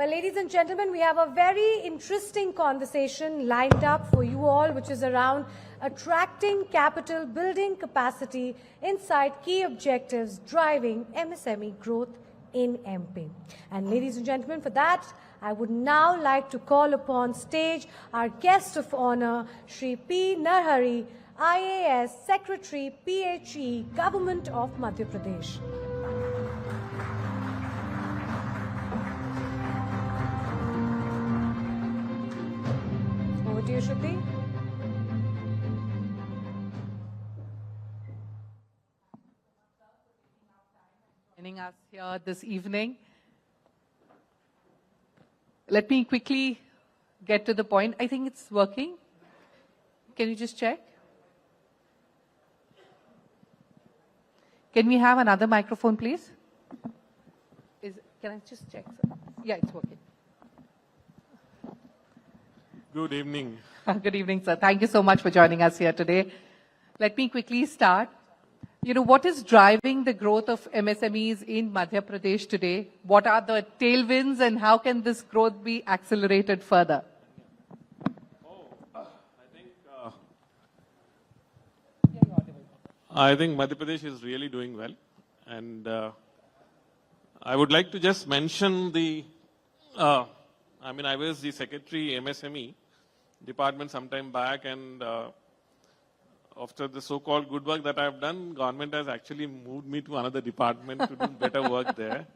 Well, ladies and gentlemen, we have a very interesting conversation lined up for you all, which is around attracting capital, building capacity inside key objectives, driving MSME growth in MP. And ladies and gentlemen, for that, I would now like to call upon stage our guest of honor, Shri P Narahari IAS, Secretary, PHE, Government of Madhya Pradesh. Over to you, Shruti. Joining us here this evening. Let me quickly get to the point. I think it's working. Can you just check? Can we have another microphone, please? Can I just check, sir? Yeah, it's working. Good evening. Good evening, sir. Thank you so much for joining us here today. Let me quickly start. What is driving the growth of MSMEs in Madhya Pradesh today? What are the tailwinds and how can this growth be accelerated further? I think Madhya Pradesh is really doing well. And I would like to just mention I was the Secretary MSME department some time back, and after the so-called good work that I have done, government has actually moved me to another department to do better work there.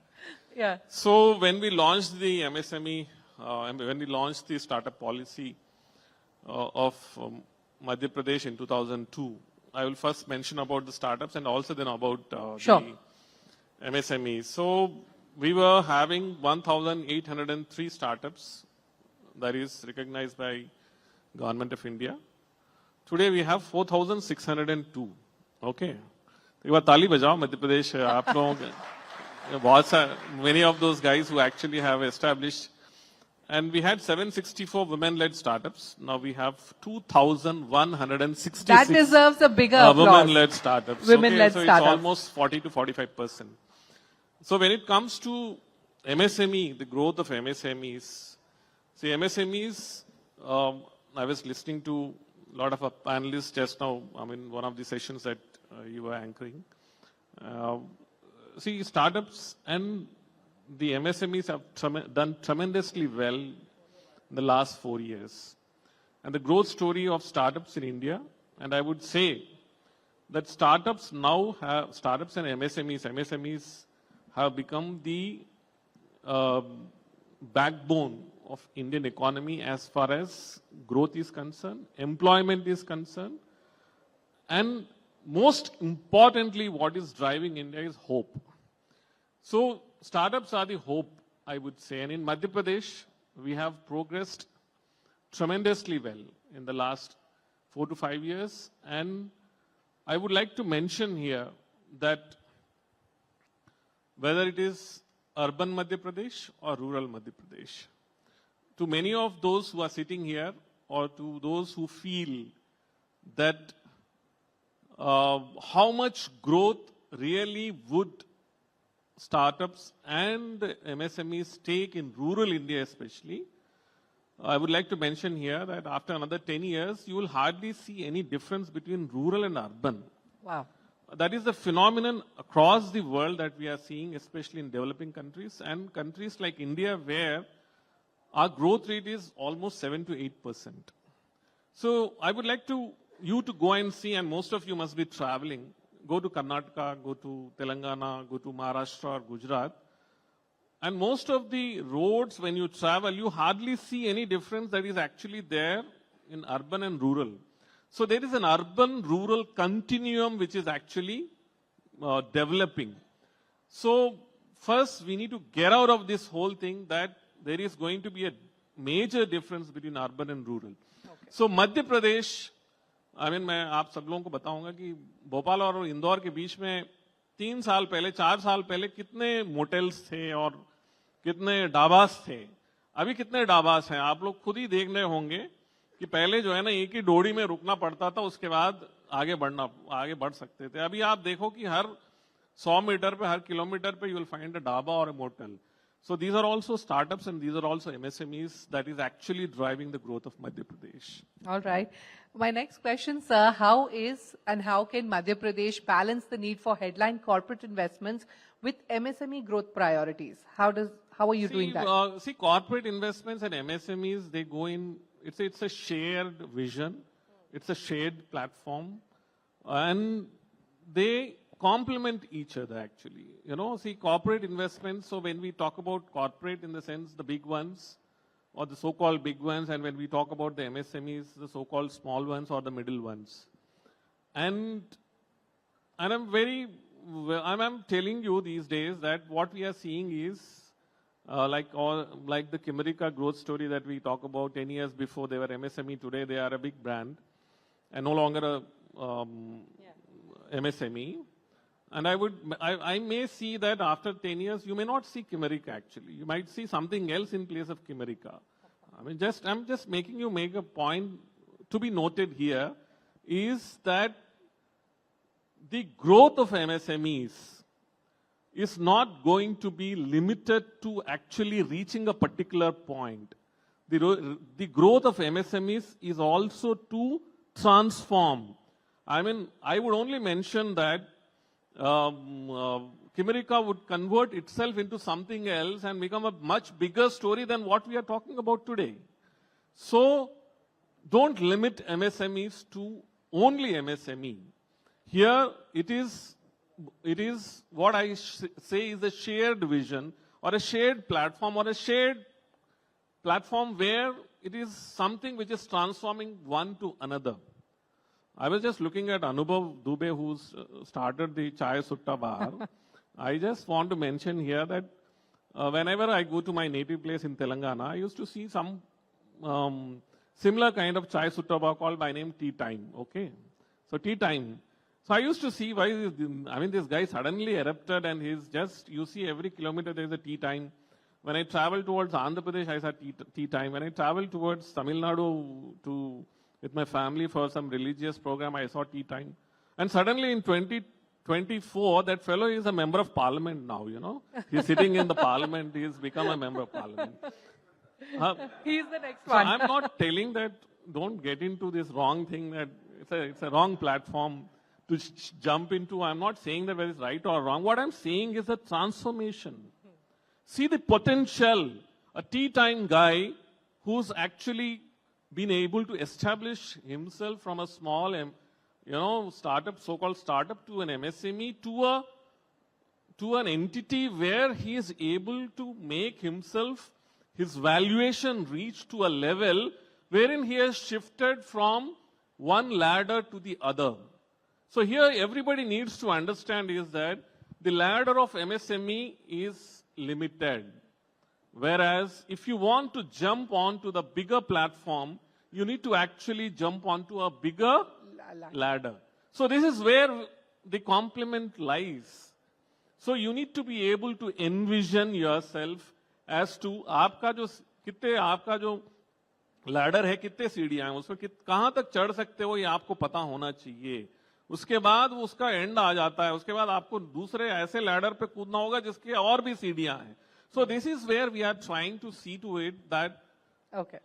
Yeah. So when we launched the MSME, when we launched the startup policy of Madhya Pradesh in 2002, I will first mention about the startups and also then about the MSMEs. So we were having 1,803 startups that is recognized by Government of India. Today we have 4,602. Okay. एक बार ताली बजाओ मध्य प्रदेश आप लोगों के बहुत सारे many of those guys who actually have established, and we had 764 women-led startups. Now we have 2,166. That deserves a bigger applause. Women-led startups. Women-led so startups. It's almost 40 to 45%. So when it comes to MSME, the growth of MSMEs, see MSMEs, I was listening to a lot of our panelists just now, one of the sessions that you were anchoring. See, startups and the MSMEs have done tremendously well in the last 4 years. And the growth story of startups in India, and I would say that startups and MSMEs have become the backbone of Indian economy as far as growth is concerned, employment is concerned, and most importantly, what is driving India is hope. So startups are the hope, I would say. And in Madhya Pradesh, we have progressed tremendously well in the last 4 to 5 years. And I would like to mention here that whether it is urban Madhya Pradesh or rural Madhya Pradesh, to many of those who are sitting here or to those who feel that how much growth really would startups and MSMEs take in rural India especially, I would like to mention here that after another 10 years, you will hardly see any difference between rural and urban. Wow. That is the phenomenon across the world that we are seeing, especially in developing countries and countries like India, where our growth rate is almost 7 to 8%. So I would like you to go and see, and most of you must be traveling. Go to Karnataka, go to Telangana, go to Maharashtra or Gujarat. And most of the roads, when you travel, you hardly see any difference that is actually there in urban and rural. So there is an urban-rural continuum which is actually developing. So first, we need to get out of this whole thing that there is going to be a major difference between urban and rural. Okay. So Madhya Pradesh, मैं आप सब लोगों को बताऊंगा कि भोपाल और इंदौर के बीच में 3 साल पहले 4 साल पहले कितने मोटेल्स थे और कितने डाबास थे. अभी कितने डाबास हैं आप लोग खुद ही देख रहे होंगे कि पहले जो है ना एक ही डोरी में रुकना पड़ता था, उसके बाद आगे बढ़ सकते थे. अभी आप देखो कि हर 100 मीटर पे, हर किलोमीटर पे you will find a dhaba और अ motel. So these are also startups and these are also MSMEs that is actually driving the growth of Madhya Pradesh. All right. My next question, sir, how can Madhya Pradesh balance the need for headline corporate investments with MSME growth priorities? How are you doing that? See, corporate investments and MSMEs, they go in, it's a shared vision, it's a shared platform, and they complement each other actually. See, corporate investments, so when we talk about corporate in the sense, the big ones, or the so-called big ones, and when we talk about the MSMEs, the so-called small ones or the middle ones. And I'm telling you these days that what we are seeing is, like the Kimerica growth story that we talk about 10 years before, they were MSME, today they are a big brand, and no longer a MSME. And I may see that after 10 years, you may not see Kimerica actually. You might see something else in place of Kimerica. I'm just making you make a point to be noted here is that the growth of MSMEs is not going to be limited to actually reaching a particular point. The growth of MSMEs is also to transform. I would only mention that Kimerica would convert itself into something else and become a much bigger story than what we are talking about today. So don't limit MSMEs to only MSME. Here it is what I say is a shared vision or a shared platform where it is something which is transforming one to another. I was just looking at Anubhav Dubey, who's started the Chai Sutta Bar. I just want to mention here that whenever I go to my native place in Telangana, I used to see some similar kind of Chai Sutta Bar called by name Tea Time. Okay, so Tea Time. So I used to see why, this guy suddenly erupted and you see every kilometer there is a tea time. When I travel towards Andhra Pradesh, I saw tea time. When I travel towards Tamil Nadu with my family for some religious program, I saw tea time. And suddenly in 2024, that fellow is a member of parliament now, He's sitting in the parliament, he's become a member of parliament. He's the next so one. I'm not telling that, don't get into this wrong thing that it's a wrong platform to jump into. I'm not saying that whether it's right or wrong. What I'm saying is a transformation. See the potential. A tea time guy who's actually been able to establish himself from a small, startup, so-called startup, to an MSME, to an entity where he is able to make himself, his valuation reach to a level wherein he has shifted from one ladder to the other. So here everybody needs to understand is that the ladder of MSME is limited. Whereas if you want to jump onto the bigger platform, you need to actually jump onto a bigger ladder. So this is where the complement lies. So you need to be able to envision yourself as to आपका जो ladder है कितने सीढ़ियां हैं उसमें कहां तक चढ़ सकते हो ये आपको पता होना चाहिए. उसके बाद उसका एंड आ जाता है. उसके बाद आपको दूसरे ऐसे लैडर पे कूदना होगा जिसके और भी सीढ़ियां हैं. So this is where we are trying to see to it that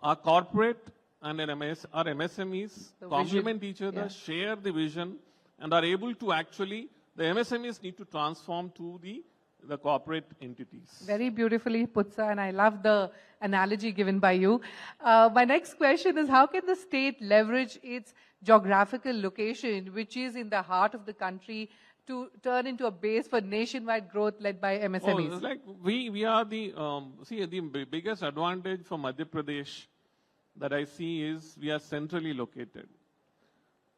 our corporate and our MSMEs complement each other, share the vision, and are able to actually, the MSMEs need to transform to the corporate entities. Very beautifully put, sir, and I love the analogy given by you. My next question is, how can the state leverage its geographical location, which is in the heart of the country, to turn into a base for nationwide growth led by MSMEs? Oh, like we are the biggest advantage for Madhya Pradesh that I see is we are centrally located.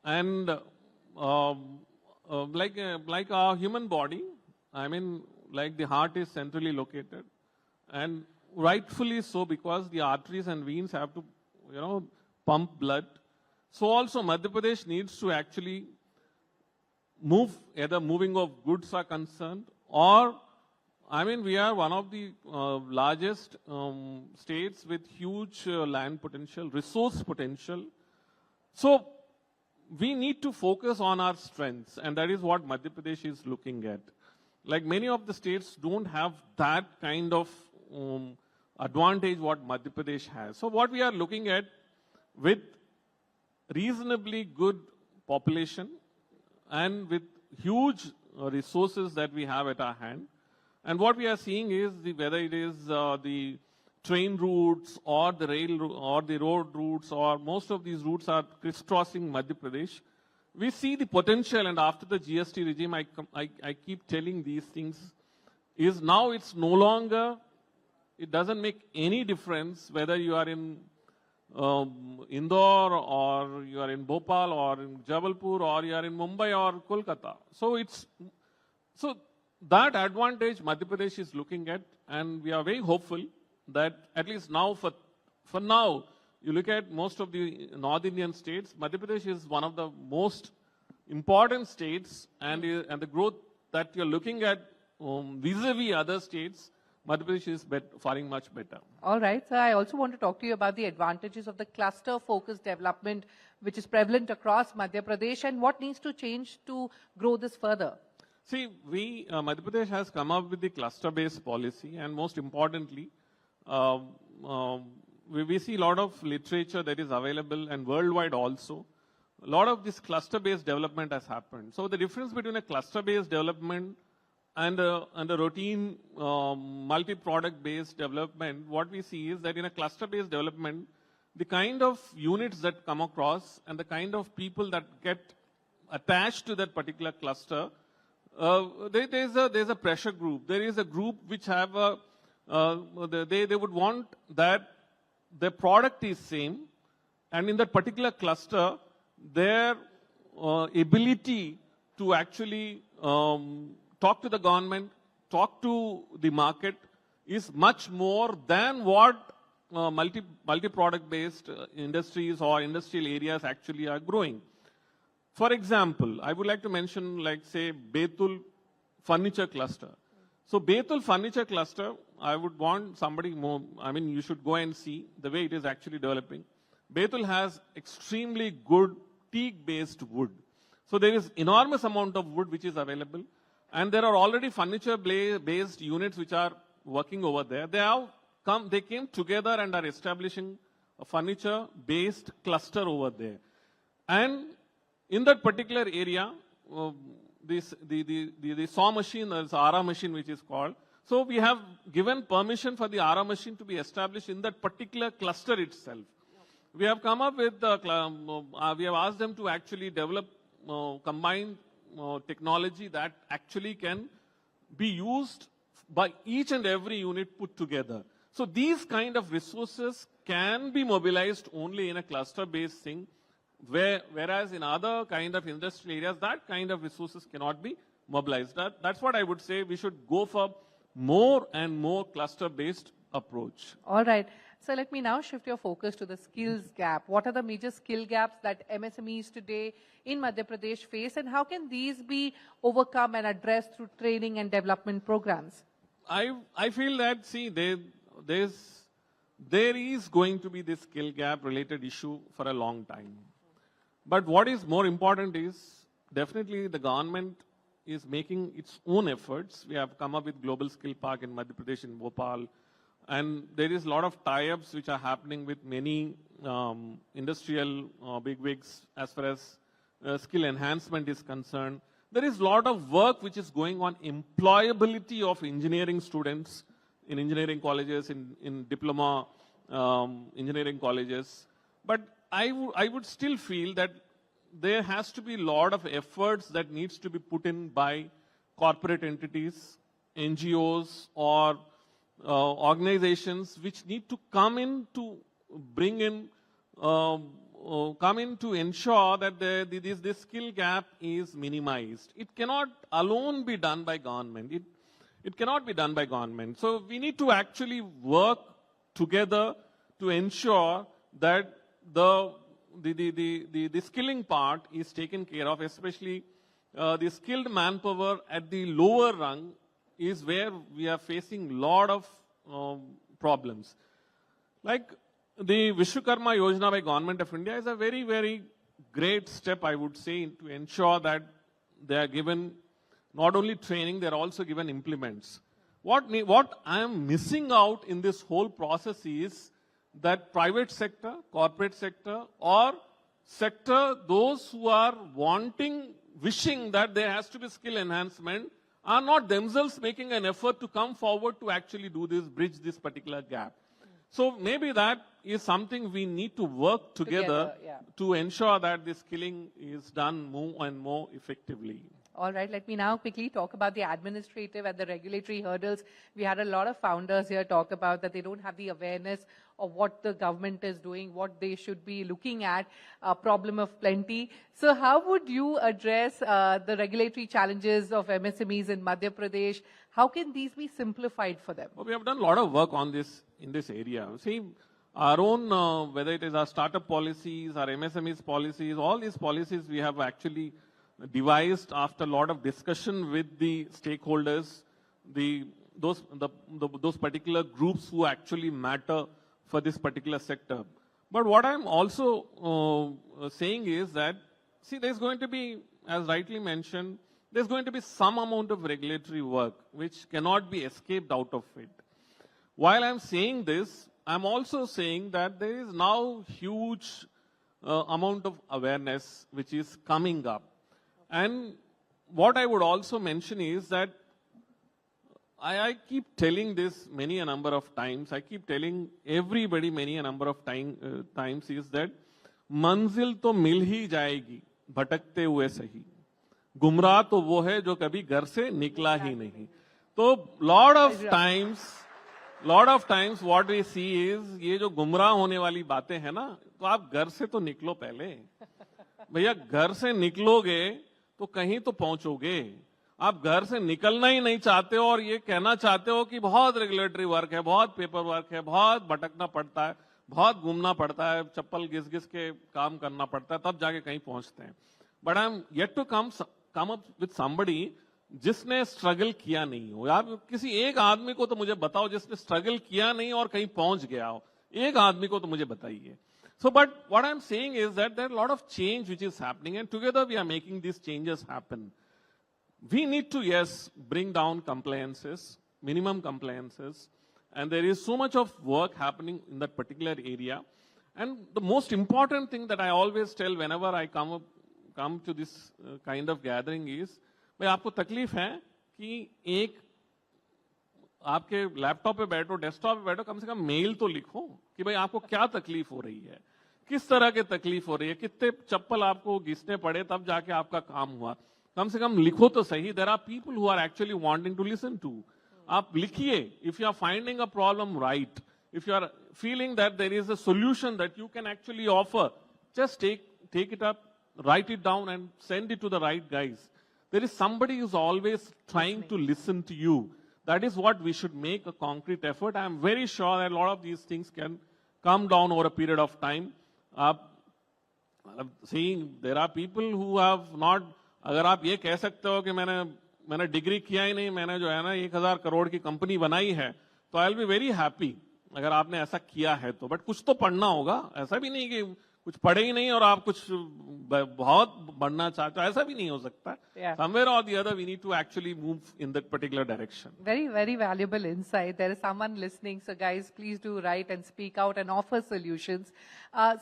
And like our human body, like the heart is centrally located, and rightfully so, because the arteries and veins have to, pump blood. So also Madhya Pradesh needs to actually move, either moving of goods are concerned, or, we are one of the largest states with huge land potential, resource potential. So we need to focus on our strengths, and that is what Madhya Pradesh is looking at. Like many of the states don't have that kind of advantage what Madhya Pradesh has. So what we are looking at with reasonably good population and with huge resources that we have at our hand. And what we are seeing is whether it is the train routes or the or the road routes, or most of these routes are crisscrossing Madhya Pradesh. We see the potential, and after the GST regime, I keep telling these things, is now it's no longer, it doesn't make any difference whether you are in Indore or you are in Bhopal or in Jabalpur or you are in Mumbai or Kolkata. So that advantage Madhya Pradesh is looking at, and we are very hopeful that at least now, for now, you look at most of the North Indian states, Madhya Pradesh is one of the most important states, and the growth that you're looking at vis-a-vis other states, Madhya Pradesh is faring much better. All right. So I also want to talk to you about the advantages of the cluster-focused development, which is prevalent across Madhya Pradesh, and what needs to change to grow this further. See, Madhya Pradesh has come up with the cluster-based policy, and most importantly, we see a lot of literature that is available, and worldwide also. A lot of this cluster-based development has happened. So the difference between a cluster-based development and a routine multi-product based development, what we see is that in a cluster-based development, the kind of units that come across and the kind of people that get attached to that particular cluster, there's a pressure group. There is a group which have they would want that their product is same, and in that particular cluster, their ability to actually talk to the government, talk to the market is much more than what multi-product based industries or industrial areas actually are growing. For example, I would like to mention, like say, Betul furniture cluster. So Betul furniture cluster, I would want somebody more, you should go and see the way it is actually developing. Betul has extremely good teak-based wood. So there is enormous amount of wood which is available. And there are already furniture-based units which are working over there. They came together and are establishing a furniture-based cluster over there. And in that particular area, the saw machine, the Ara machine which is called, so we have given permission for the Ara machine to be established in that particular cluster itself. We have come up with, we have asked them to actually develop combined technology that actually can be used by each and every unit put together. So these kind of resources can be mobilized only in a cluster-based thing, whereas in other kind of industrial areas, that kind of resources cannot be mobilized. That's what I would say. We should go for more and more cluster-based approach. All right. So let me now shift your focus to the skills gap. What are the major skill gaps that MSMEs today in Madhya Pradesh face, and how can these be overcome and addressed through training and development programs? I feel that, see, there is going to be this skill gap related issue for a long time. But what is more important is definitely the government is making its own efforts. We have come up with Global Skill Park in Madhya Pradesh, in Bhopal. And there is a lot of tie-ups which are happening with many industrial bigwigs as far as skill enhancement is concerned. There is a lot of work which is going on employability of engineering students in engineering colleges, in diploma engineering colleges. But I would still feel that there has to be a lot of efforts that needs to be put in by corporate entities, NGOs, or organizations which need to come in to bring in, come in to ensure that this skill gap is minimized. It cannot alone be done by government. It cannot be done by government. So we need to actually work together to ensure that the skilling part is taken care of, especially the skilled manpower at the lower rung is where we are facing a lot of problems. Like the Vishwakarma Yojana by Government of India is a very, very great step, I would say, to ensure that they are given not only training, they are also given implements. What I am missing out in this whole process is that private sector, corporate sector, or sector, those who are wishing that there has to be skill enhancement, are not themselves making an effort to come forward to actually do this, bridge this particular gap. So maybe that is something we need to work together yeah. to ensure that the skilling is done more and more effectively. All right, let me now quickly talk about the administrative and the regulatory hurdles. We had a lot of founders here talk about that they don't have the awareness of what the government is doing, what they should be looking at, a problem of plenty. So how would you address the regulatory challenges of MSMEs in Madhya Pradesh? How can these be simplified for them? Well, we have done a lot of work on this in this area. See, our own, whether it is our startup policies, our MSMEs policies, all these policies we have actually devised after a lot of discussion with the stakeholders, those particular groups who actually matter for this particular sector. But what I'm also saying is that, see, there's going to be, as rightly mentioned, there's going to be some amount of regulatory work which cannot be escaped out of it. While I'm saying this, I'm also saying that there is now huge amount of awareness which is coming up. And what I would also mention is that I keep telling this many a number of times. I keep telling everybody many a number of times is that मंजिल तो मिल ही जाएगी भटकते हुए सही, गुमराह तो वो है जो कभी घर से निकला ही नहीं. तो lot of times what we see is ये जो गुमराह होने वाली बातें हैं ना, तो आप घर से तो निकलो पहले. भैया घर से निकलोगे तो कहीं तो पहुंचोगे. आप घर से निकलना ही नहीं चाहते हो और ये कहना चाहते हो कि बहुत रेगुलेटरी वर्क है, बहुत पेपर वर्क है, बहुत भटकना पड़ता है, बहुत घूमना पड़ता है, चप्पल घिस घिस के काम करना पड़ता है, तब जाके कहीं पहुंचते हैं. But I am yet to come up with somebody जिसने स्ट्रगल किया नहीं हो. आप किसी एक आदमी को तो मुझे बताओ जिसने स्ट्रगल किया नहीं और कहीं पहुंच गया हो. एक आदमी को तो मुझे बताइए. So, but what I'm saying is that there are a lot of change which is happening, and together we are making these changes happen. We need to, yes, bring down compliances, minimum compliances, and there is so much of work happening in that particular area. And the most important thing that I always tell whenever I come to this kind of gathering is, भाई आपको तकलीफ है कि एक आपके laptop पे बैठो, desktop पे बैठो, कम से कम मेल तो लिखो कि भाई आपको क्या तकलीफ हो रही है, किस तरह की तकलीफ हो रही है, कितने चप्पल आपको घिसने पड़े तब जाके आपका काम हुआ. कम से कम लिखो तो सही. There are people who are actually wanting to listen to. आप लिखिए. If you are finding a problem, right. If you are feeling that there is a solution that you can actually offer, just take it up, write it down and send it to the right guys. There is somebody who's always trying to listen to you. That is what we should make a concrete effort. I am very sure that a lot of these things can come down over a period of time. Seeing there are people who have not, अगर आप ये कह सकते हो कि मैंने degree किया ही नहीं, मैंने जो है ना 1000 करोड़ की कंपनी बनाई है, तो I will be very happy अगर आपने ऐसा किया है तो. बट कुछ तो पढ़ना होगा. ऐसा भी नहीं कि कुछ पढ़े ही नहीं और आप कुछ बहुत बढ़ना चाहते हो, ऐसा भी नहीं हो सकता. Somewhere or the other we need to actually move in that particular direction. Very, very valuable insight. There is someone listening, so guys, please do write and speak out and offer solutions.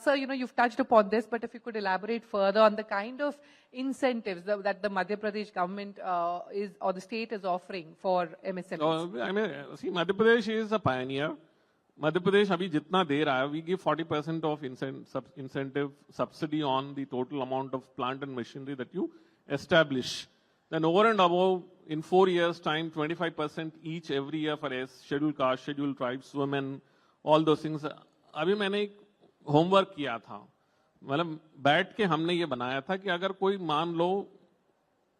So, you've touched upon this, but if you could elaborate further on the kind of incentives that the Madhya Pradesh government is, or the state is offering for MSMEs. See, Madhya Pradesh is a pioneer. Madhya Pradesh abhi jitna de raha hai, we give 40% of incentive subsidy on the total amount of plant and machinery that you establish. Then over and above, in 4 years time, 25% each every year for scheduled castes, scheduled tribes, women, all those things. अभी मैंने एक homework किया था. मतलब बैठ के हमने ये बनाया था कि अगर कोई मान लो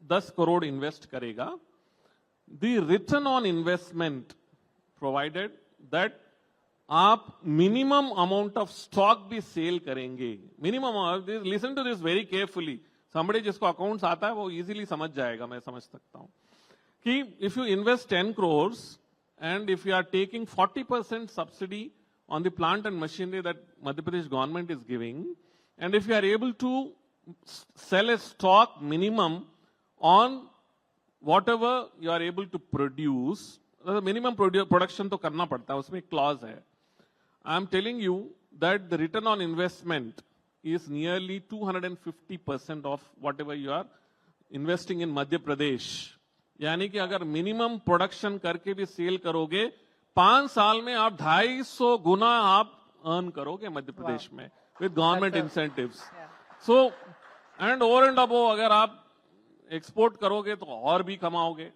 10 करोड़ इन्वेस्ट करेगा, the return on investment provided that आप मिनिमम अमाउंट ऑफ स्टॉक भी सेल करेंगे. Minimum, listen to this very carefully. Somebody जिसको अकाउंट्स आता है वो इजीली समझ जाएगा, मैं समझ सकता हूं कि if you invest 10 crores and if you are taking 40% subsidy on the plant and machinery that Madhya Pradesh government is giving, and if you are able to sell a stock minimum on whatever you are able to produce, minimum production तो करना पड़ता है, उसमें एक clause है. I am telling you that the return on investment is nearly 250% of whatever you are investing in Madhya Pradesh. यानी कि अगर मिनिमम प्रोडक्शन करके भी सेल करोगे 5 साल में आप 250 गुना आप अर्न करोगे मध्य प्रदेश में with government incentives. So and over and above अगर आप एक्सपोर्ट करोगे तो और भी कमाओगे.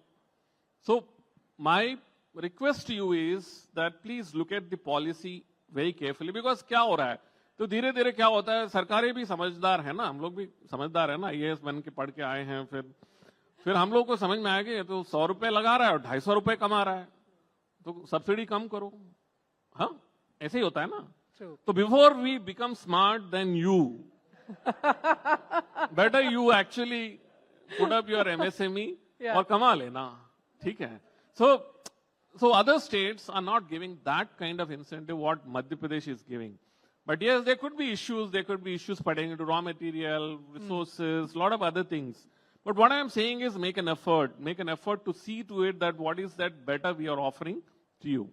So my request you is that please look at the policy very carefully. Because क्या हो रहा है तो धीरे धीरे क्या होता है, सरकारें भी समझदार है ना, हम लोग भी समझदार है ना, IAS बन के पढ़ के आए हैं. फिर हम लोग को समझ में आएगा तो 100 रुपए लगा रहा है और 250 रुपए कमा रहा है, तो सब्सिडी कम करो. हाँ, ऐसे ही होता है ना. तो before we become smart then you, better you actually put up your MSME और कमा लेना. ठीक है. So other states are not giving that kind of incentive what Madhya Pradesh is giving. But yes, there could be issues. There could be issues pertaining to raw material, resources, a lot of other things. But what I am saying is make an effort to see to it that what is that better we are offering to you.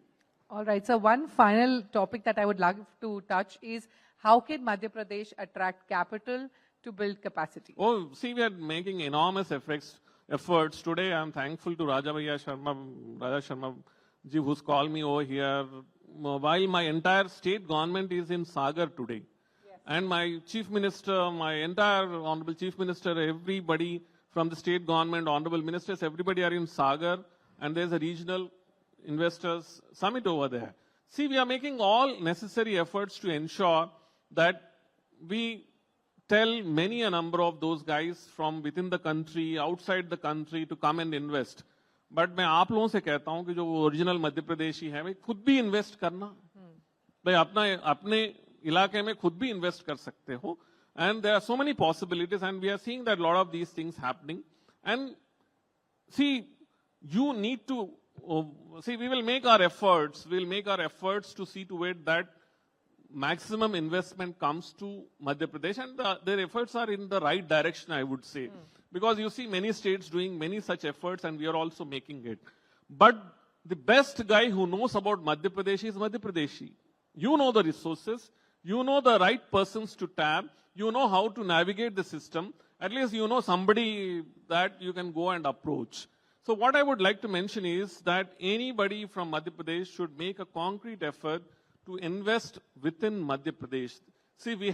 All right. So one final topic that I would like to touch is how can Madhya Pradesh attract capital to build capacity? Oh, see, we are making enormous efforts. Today, I am thankful to Raja Sharma ji, who's called me over here. While my entire state government is in Sagar today. Yes. And my chief minister, my entire honorable chief minister, everybody from the state government, honorable ministers, everybody are in Sagar, and there's a regional investors summit over there. See, we are making all necessary efforts to ensure that we tell many a number of those guys from within the country, outside the country to come and invest. But मैं आप लोगों से कहता हूं कि जो original मध्य प्रदेशी है भाई खुद भी इन्वेस्ट करना. भाई अपने इलाके में खुद भी इन्वेस्ट कर सकते हो. And there are so many possibilities and we are seeing that lot of these things happening. And see you need to see we will make our efforts to see to it that maximum investment comes to Madhya Pradesh, and their efforts are in the right direction, I would say. Because you see many states doing many such efforts and we are also making it. But the best guy who knows about Madhya Pradesh is Madhya Pradeshi. You know the resources, you know the right persons to tap, you know how to navigate the system, at least you know somebody that you can go and approach. So what I would like to mention is that anybody from Madhya Pradesh should make a concrete effort to invest within Madhya Pradesh. See, we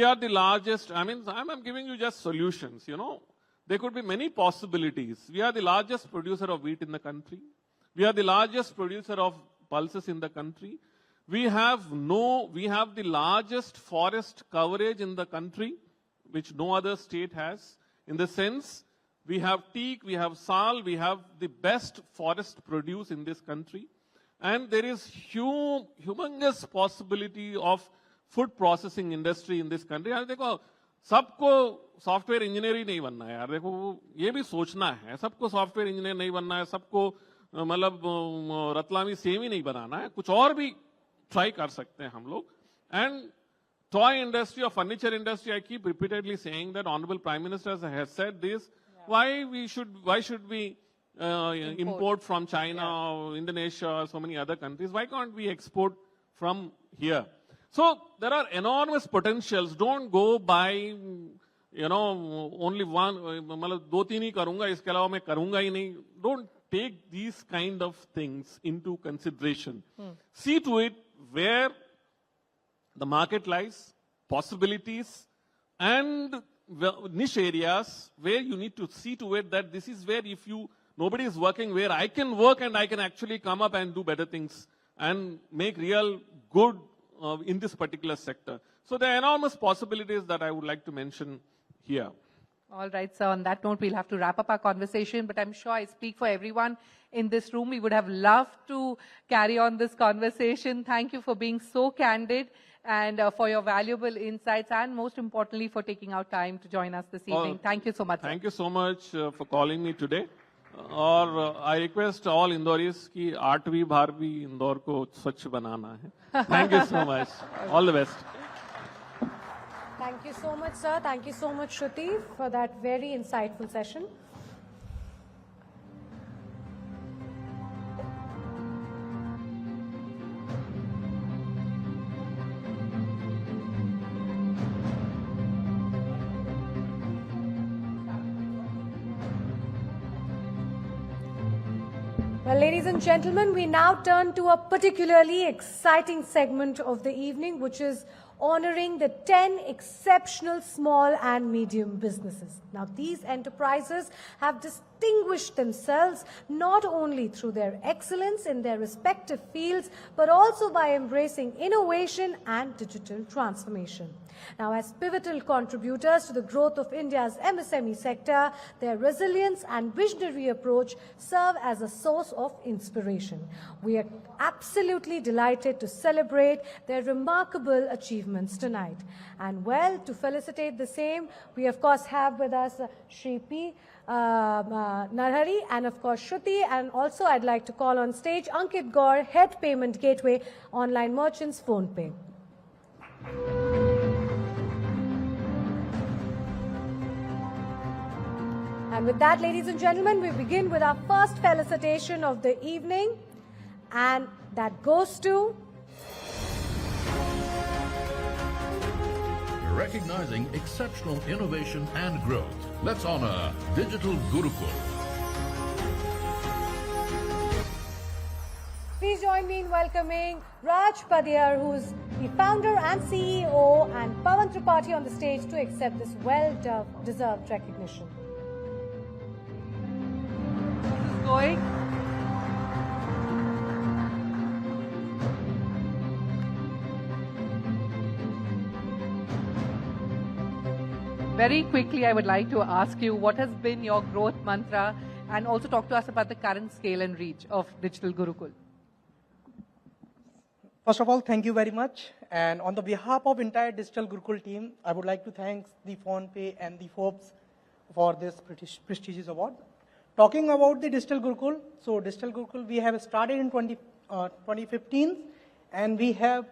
are the largest, I'm giving you just solutions, you know. There could be many possibilities. We are the largest producer of wheat in the country. We are the largest producer of pulses in the country. We have the largest forest coverage in the country, which no other state has. In the sense, we have teak, we have sal, we have the best forest produce in this country. And there is humongous possibility of food processing industry in this country. यार देखो सबको software engineer ही नहीं बनना है यार. देखो ये भी सोचना है, सबको सॉफ्टवेयर इंजीनियर नहीं बनना है, सबको मतलब रतलामी सेम ही नहीं बनाना है, कुछ और भी ट्राई कर सकते हैं हम लोग. And toy industry or furniture industry, I keep repeatedly saying that Honorable Prime Minister has said this. Yeah. Why should we import from China, or Indonesia, or so many other countries? Why can't we export from here? So there are enormous potentials. Don't go by, only one. मतलब 2-3 ही करूँगा, इसके अलावा मैं करूँगा ही नहीं. Don't take these kind of things into consideration. See to it where the market lies, possibilities, and niche areas where you need to see to it that this is where nobody is working, where I can work and I can actually come up and do better things and make real good in this particular sector. So there are enormous possibilities that I would like to mention here. All right, so on that note, we'll have to wrap up our conversation, but I'm sure I speak for everyone in this room. We would have loved to carry on this conversation. Thank you for being so candid and for your valuable insights, and most importantly, for taking out time to join us this evening. Thank you so much. Thank you so much for calling me today. और I request all Indoris कि 8वीं 12वीं इंदौर को स्वच्छ बनाना है. Thank you so much. All the best. Thank you so much, sir. Thank you so much, Shruti, for that very insightful session. Well, ladies and gentlemen, we now turn to a particularly exciting segment of the evening, which is honoring the 10 exceptional small and medium businesses. Now, these enterprises have distinguished themselves not only through their excellence in their respective fields, but also by embracing innovation and digital transformation. Now, as pivotal contributors to the growth of India's MSME sector, their resilience and visionary approach serve as a source of inspiration. We are absolutely delighted to celebrate their remarkable achievements tonight. And well, to felicitate the same, we of course have with us Shri P Narahari and of course Shruti, and also I'd like to call on stage Ankit Gaur, Head Payment Gateway, Online Merchants, PhonePe. And with that, ladies and gentlemen, we begin with our first felicitation of the evening, and that goes to recognizing exceptional innovation and growth. Let's honor Digital Gurukul. Please join me in welcoming Raj Padiyar, who's the founder and CEO, and Pawan Tripathi on the stage to accept this well-deserved recognition. Going. Very quickly, I would like to ask you, what has been your growth mantra, and also talk to us about the current scale and reach of Digital Gurukul. First of all, thank you very much. And on the behalf of entire Digital Gurukul team, I would like to thank the PhonePe and the Forbes for this prestigious award. Talking about the Digital Gurukul, so Digital Gurukul, we have started in 2015, and we have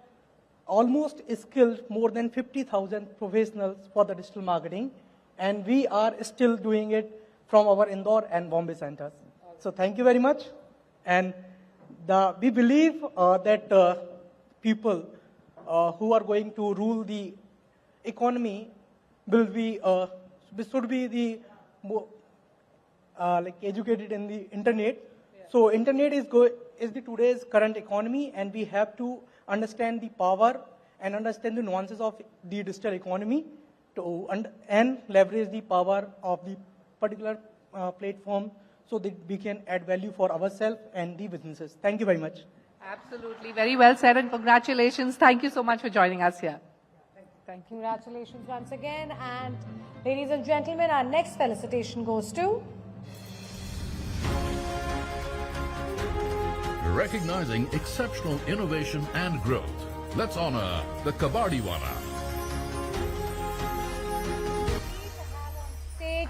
almost skilled more than 50,000 professionals for the digital marketing, and we are still doing it from our Indore and Bombay centers. So thank you very much. And we believe that people who are going to rule the economy will be should be the like educated in the internet. Yeah. So internet is the today's current economy, and we have to understand the power and understand the nuances of the digital economy to and leverage the power of the particular platform so that we can add value for ourselves and the businesses. Thank you very much. Absolutely. Very well said, and congratulations. Thank you so much for joining us here. Thank you. Congratulations once again. And ladies and gentlemen, our next felicitation goes to Recognizing exceptional innovation and growth. Let's honor the Kabadiwala.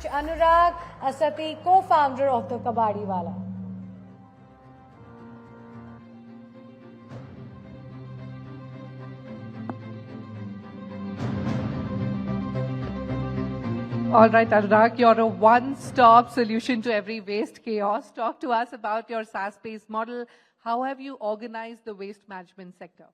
stage Anurag Asati, co-founder of the Kabadiwala. All right, Anurag, you're a one-stop solution to every waste chaos. Talk to us about your SaaS-based model. How have you organized the waste management sector?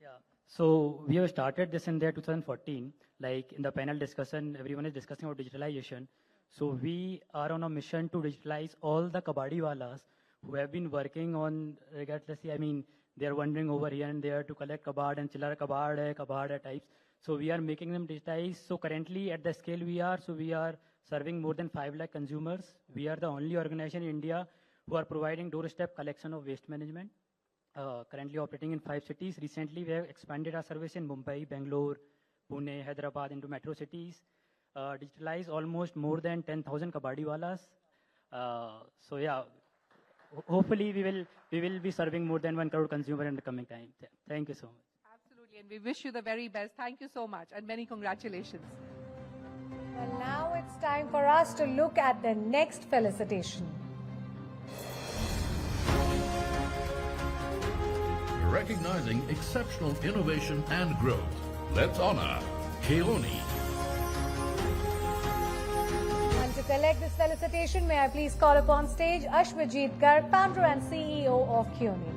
Yeah, so we have started this in the year 2014. Like in the panel discussion, everyone is discussing about digitalization. So we are on a mission to digitalize all the kabadiwalas who have been working on, regardlessly, I mean, they are wandering over here and there to collect kabad and chillar kabad types. So we are making them digitize. So currently at the scale we are serving more than 5 lakh consumers. We are the only organization in India who are providing doorstep collection of waste management. Currently operating in 5 cities. Recently we have expanded our service in Mumbai, Bangalore, Pune, Hyderabad into metro cities. Digitalize almost more than 10,000 kabadiwalas. So yeah, hopefully we will be serving more than 1 crore consumer in the coming time. Thank you so much. Absolutely, and we wish you the very best. Thank you so much, and many congratulations. Well, now it's time for us to look at the next felicitation. Recognizing exceptional innovation and growth. Let's honor Keoni. And to collect this felicitation, may I please call upon stage Ashwajit Garg, founder and CEO of Keoni.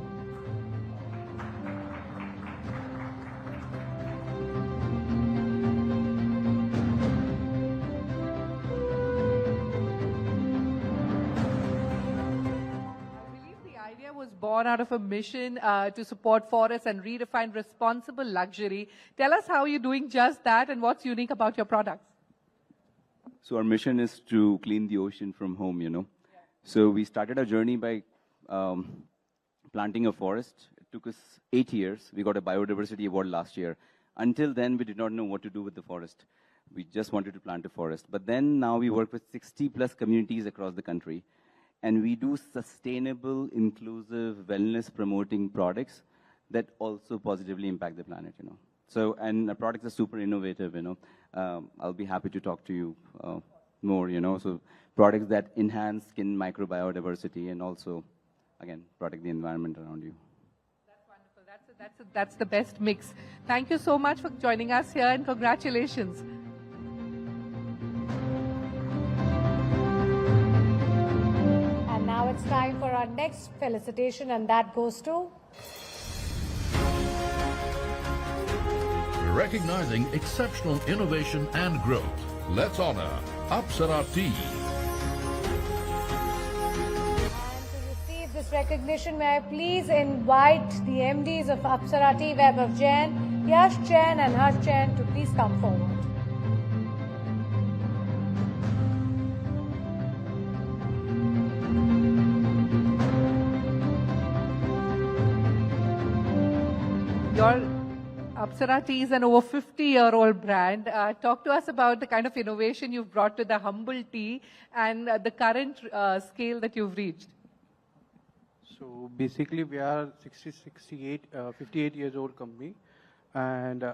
born out of a mission to support forests and redefine responsible luxury. Tell us how you're doing just that and what's unique about your products. So our mission is to clean the ocean from home, you know. So we started our journey by planting a forest. It took us 8 years. We got a biodiversity award last year. Until then, we did not know what to do with the forest. We just wanted to plant a forest. But then now we work with 60 plus communities across the country. And we do sustainable, inclusive, wellness promoting products that also positively impact the planet, you know. So, and our products are super innovative, you know. I'll be happy to talk to you more, you know. So products that enhance skin microbiodiversity and also, again, protect the environment around you. That's wonderful. That's the best mix. Thank you so much for joining us here and congratulations. And now it's time for our next felicitation, and that goes to Recognizing exceptional innovation and growth. Let's honor Apsara Tea. And to receive this recognition, may I please invite the MDs of Apsara Tea, Vaibhav Jain, Yash Jain and Harsh Jain to please come forward. Your Apsara Tea is an over 50-year-old brand. Talk to us about the kind of innovation you've brought to the humble tea and the current scale that you've reached. So basically, we are 58 years old company, and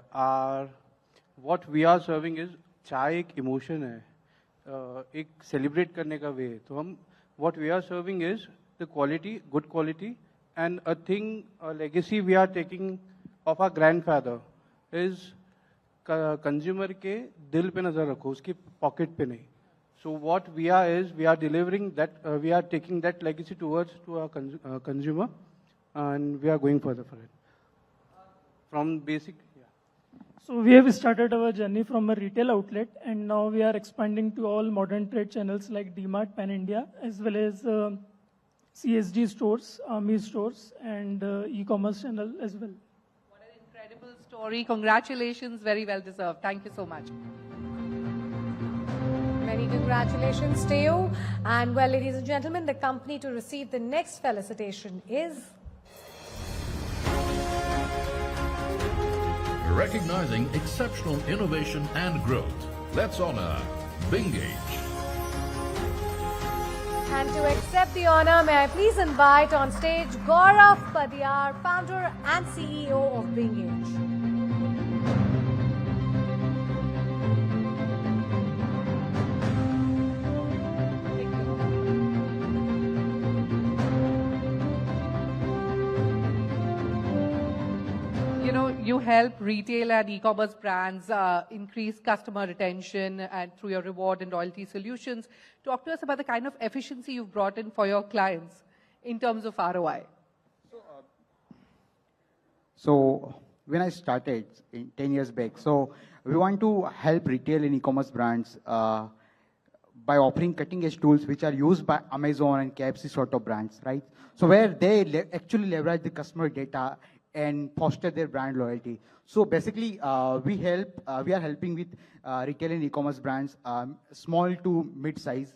what we are serving is चाय एक emotion है, एक celebrate करने का way है. तो हम what we are serving is the quality, good quality, and a thing, a legacy we are taking of our grandfather is consumer के दिल पे नजर रखो, उसकी pocket पे नहीं. So what we are is we are delivering that, we are taking that legacy towards to our consumer, and we are going further for it. From basic, yeah. So we have started our journey from a retail outlet, and now we are expanding to all modern trade channels like DMart, Pan India, as well as CSD stores, Army stores, and e-commerce channel as well. What an incredible story. Congratulations. Very well deserved. Thank you so much. Many congratulations to you. And well, ladies and gentlemen, the company to receive the next felicitation is Recognizing exceptional innovation and growth. Let's honor Bingage. And to accept the honor, may I please invite on stage Gaurav Padiyar, founder and CEO of Bingage. You know, you help retail and e-commerce brands increase customer retention and through your reward and loyalty solutions. Talk to us about the kind of efficiency you've brought in for your clients in terms of ROI. So when I started 10 years back, so we want to help retail and e-commerce brands by offering cutting-edge tools which are used by Amazon and KFC sort of brands, right? So where they actually leverage the customer data and foster their brand loyalty. So basically, we are helping with retail and e-commerce brands, small to mid-size,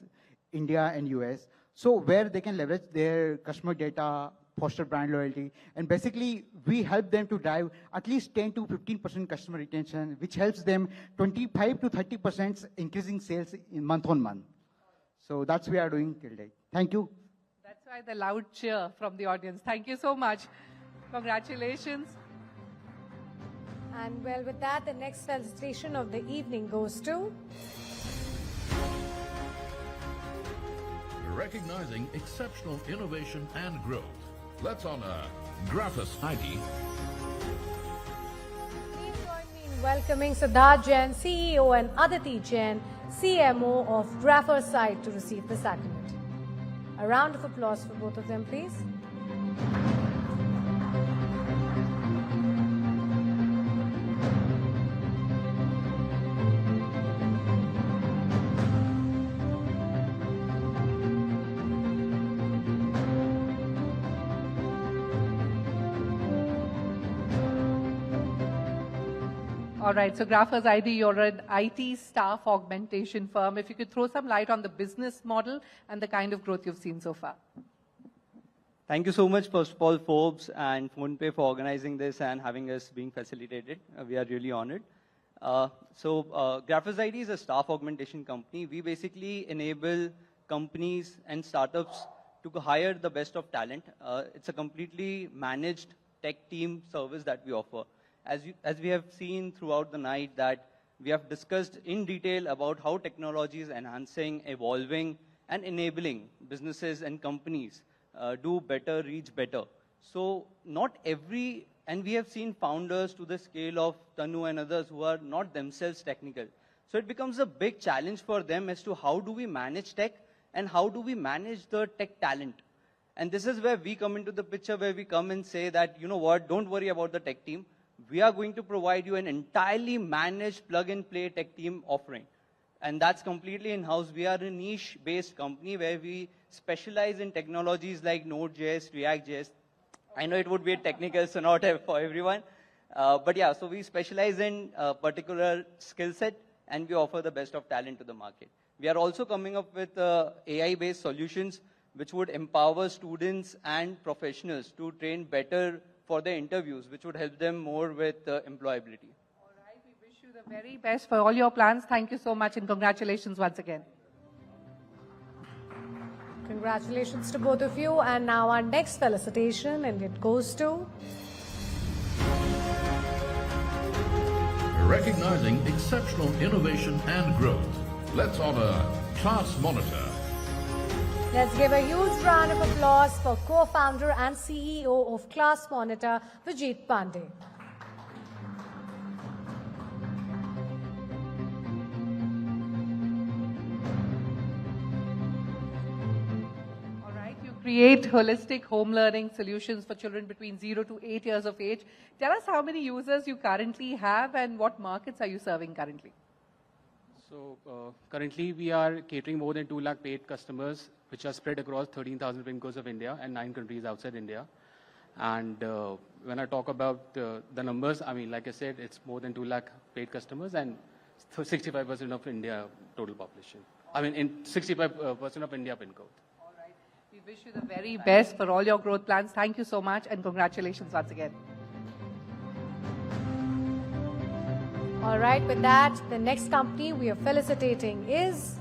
India and US. So where they can leverage their customer data, foster brand loyalty, and basically we help them to drive at least 10 to 15% customer retention, which helps them 25 to 30% increasing sales in month on month. So that's what we are doing till date. Thank you. That's why the loud cheer from the audience. Thank you so much. Congratulations. And well, with that, the next felicitation of the evening goes to Recognizing exceptional innovation and growth. Let's honor Graphis IT. Please join me in welcoming Siddharth Jain, CEO, and Aditi Jain, CMO of Graphersite, to receive this accolade. A round of applause for both of them, please. All right, so Graphers ID, you're an IT staff augmentation firm. If you could throw some light on the business model and the kind of growth you've seen so far. Thank you so much, first of all, Forbes and PhonePe for organizing this and having us being facilitated. We are really honored. Graphers ID is a staff augmentation company. We basically enable companies and startups to hire the best of talent. It's a completely managed tech team service that we offer. As we have seen throughout the night, that we have discussed in detail about how technology is enhancing, evolving, and enabling businesses and companies do better, reach better. So not every, and we have seen founders to the scale of Tanu and others who are not themselves technical. So it becomes a big challenge for them as to how do we manage tech and how do we manage the tech talent. And this is where we come into the picture, where we come and say that, you know what, don't worry about the tech team. We are going to provide you an entirely managed plug-and-play tech team offering. And that's completely in-house. We are a niche-based company where we specialize in technologies like Node.js, React.js. I know it would be technical, so not for everyone. But yeah, so we specialize in a particular skill set, and we offer the best of talent to the market. We are also coming up with AI-based solutions which would empower students and professionals to train better for their interviews, which would help them more with employability. All right, we wish you the very best for all your plans. Thank you so much and congratulations once again. Congratulations to both of you. And now our next felicitation, and it goes to... Recognizing exceptional innovation and growth, let's honor Class Monitor. Let's give a huge round of applause for co-founder and CEO of Class Monitor, Vijit Pandey. All right, you create holistic home learning solutions for children between 0 to 8 years of age. Tell us how many users you currently have and what markets are you serving currently? So currently we are catering more than 2 lakh paid customers, which are spread across 13,000 pin codes of India and 9 countries outside India. And when I talk about the numbers, I mean, like I said, it's more than 2 lakh paid customers and 65% of India total population. I mean, in 65% of India pin code. All right. We wish you the very best for all your growth plans. Thank you so much and congratulations once again. All right, with that, the next company we are felicitating is...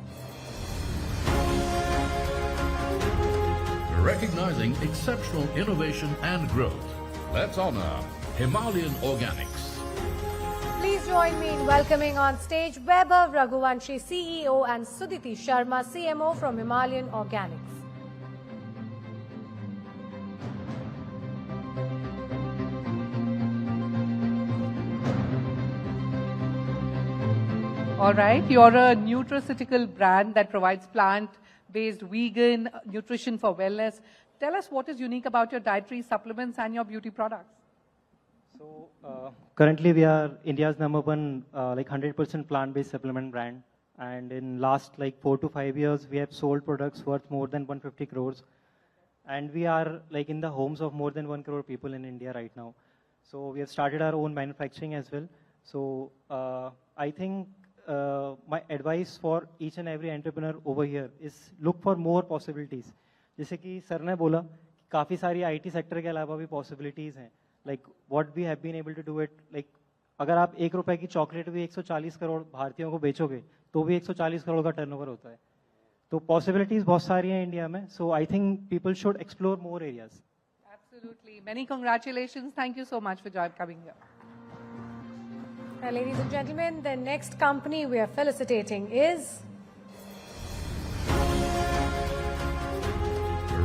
Recognizing exceptional innovation and growth, let's honor Himalayan Organics. Please join me in welcoming on stage Vaibhav Raghuvanshi, CEO, and Sudhiti Sharma, CMO from Himalayan Organics. All right, you're a nutraceutical brand that provides plant-based vegan nutrition for wellness. Tell us what is unique about your dietary supplements and your beauty products. So currently we are India's #1 like 100% plant-based supplement brand. And in last like 4 to 5 years, we have sold products worth more than 150 crores. And we are like in the homes of more than 1 crore people in India right now. So we have started our own manufacturing as well. So I think my advice for each and every entrepreneur over here is look for more possibilities. जैसे कि sir ने बोला कि काफ़ी सारी IT sector के अलावा भी possibilities हैं. Like what we have been able to do it, like अगर आप 1 रुपए की चॉकलेट भी 140 करोड़ भारतीयों को बेचोगे तो भी 140 करोड़ का टर्नओवर होता है. तो possibilities बहुत सारी हैं इंडिया में. So I think people should explore more areas. Absolutely. Many congratulations. Thank you so much for coming here. Ladies and gentlemen, the next company we are felicitating is...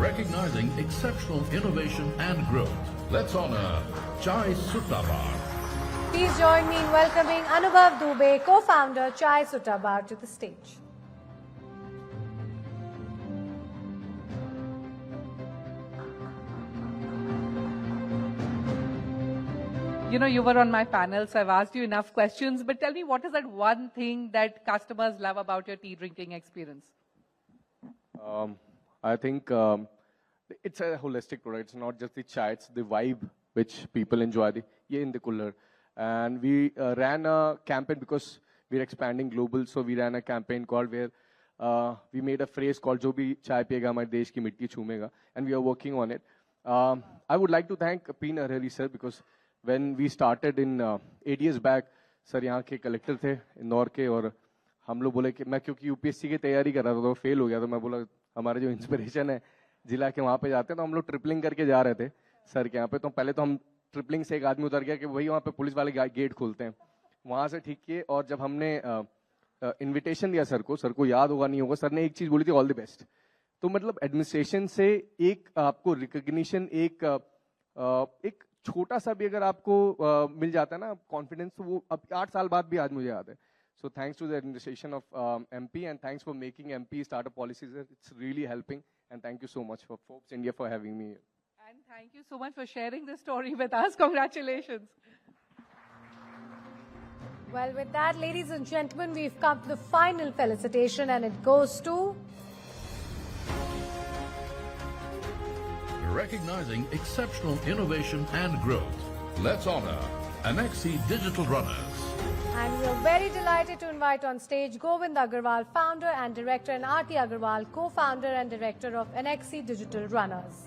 Recognizing exceptional innovation and growth, let's honor Chai Sutta Bar. Please join me in welcoming Anubhav Dubey, co-founder Chai Sutta Bar, to the stage. You know, you were on my panel, so I've asked you enough questions, but tell me, what is that one thing that customers love about your tea drinking experience? I think it's a holistic product. It's not just the chai, it's the vibe which people enjoy. Ye in the cooler. And we ran a campaign because we're expanding global, so we ran a campaign called where we made a phrase called "Jo bhi chai piyega hamare desh ki mitti chumega," and we are working on it. I would like to thank P Narahari sir, because when we started in 8 years back, sir यहाँ के collector थे इंदौर के, और हम लोग बोले कि मैं क्योंकि UPSC की तैयारी कर रहा था तो फेल हो गया, तो मैं बोला हमारे जो इंस्पिरेशन है जिला के वहाँ पे जाते हैं, तो हम लोग ट्रिपलिंग करके जा रहे थे सर के यहाँ पे। तो पहले तो हम ट्रिपलिंग से एक आदमी उतर गया कि वही वहाँ पे पुलिस वाले गेट खोलते हैं, वहाँ से ठीक किए। और जब हमने इन्विटेशन दिया सर को याद होगा नहीं होगा, सर ने एक चीज बोली थी, ऑल द बेस्ट। तो मतलब एडमिनिस्ट्रेशन से एक आपको रिकॉग्निशन, एक छोटा सा भी अगर आपको मिल जाता है ना कॉन्फिडेंस, तो वो अब 8 साल बाद भी आज मुझे याद है। So thanks to the administration of MP, and thanks for making MP startup policies. It's really helping, and thank you so much for Forbes India for having me here. And thank you so much for sharing this story with us. Congratulations. Well, with that, ladies and gentlemen, we've come to the final felicitation, and it goes to... Recognizing exceptional innovation and growth, let's honor MSME Digital Runners. And we are very delighted to invite on stage Govind Agarwal, founder and director, and Aarti Agarwal, co-founder and director of MSME Digital Runners.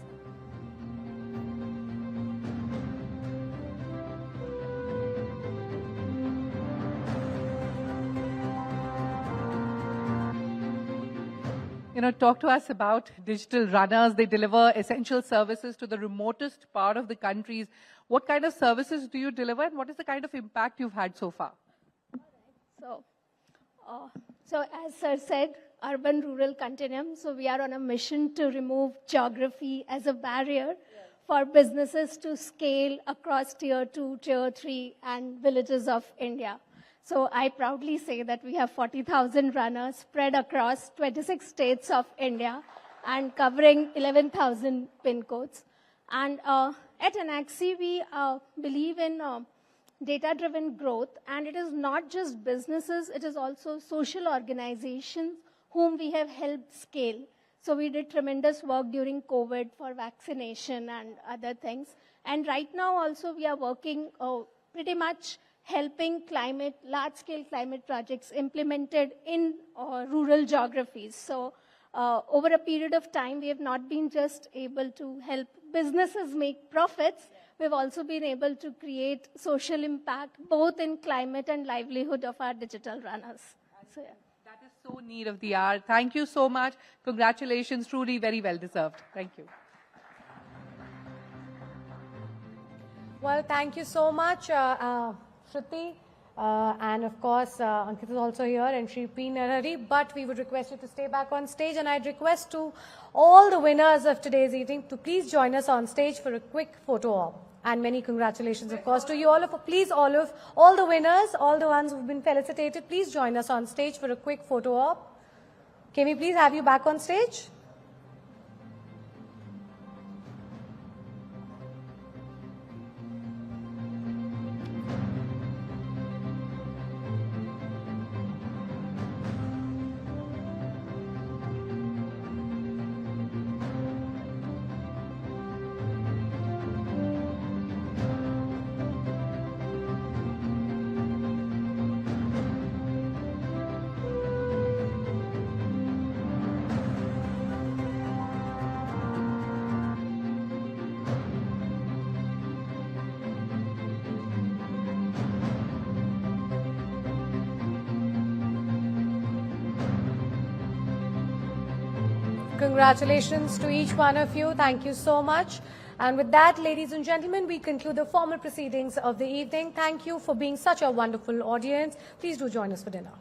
Talk to us about digital runners. They deliver essential services to the remotest part of the countries. What kind of services do you deliver, and what is the kind of impact you've had so far? So as sir said, urban-rural continuum. So we are on a mission to remove geography as a barrier for businesses to scale across tier 2, tier 3, and villages of India. So I proudly say that we have 40,000 runners spread across 26 states of India and covering 11,000 pin codes. And at Anaxi, we believe in data-driven growth, and it is not just businesses, it is also social organizations whom we have helped scale. So we did tremendous work during COVID for vaccination and other things. And right now also we are working pretty much helping large-scale climate projects implemented in rural geographies. So over a period of time, we have not been just able to help businesses make profits, we've also been able to create social impact, both in climate and livelihood of our digital runners. So, yeah. That is so need of the hour. Thank you so much. Congratulations, truly very well deserved. Thank you. Well, thank you so much, Shruti, and of course, Ankit is also here, and Shri P Narahari, but we would request you to stay back on stage, and I'd request to all the winners of today's evening to please join us on stage for a quick photo op. And many congratulations, of course, to you all. Please, all the winners, all the ones who've been felicitated, please join us on stage for a quick photo op. Can we please have you back on stage? Congratulations to each one of you. Thank you so much. And with that, ladies and gentlemen, we conclude the formal proceedings of the evening. Thank you for being such a wonderful audience. Please do join us for dinner.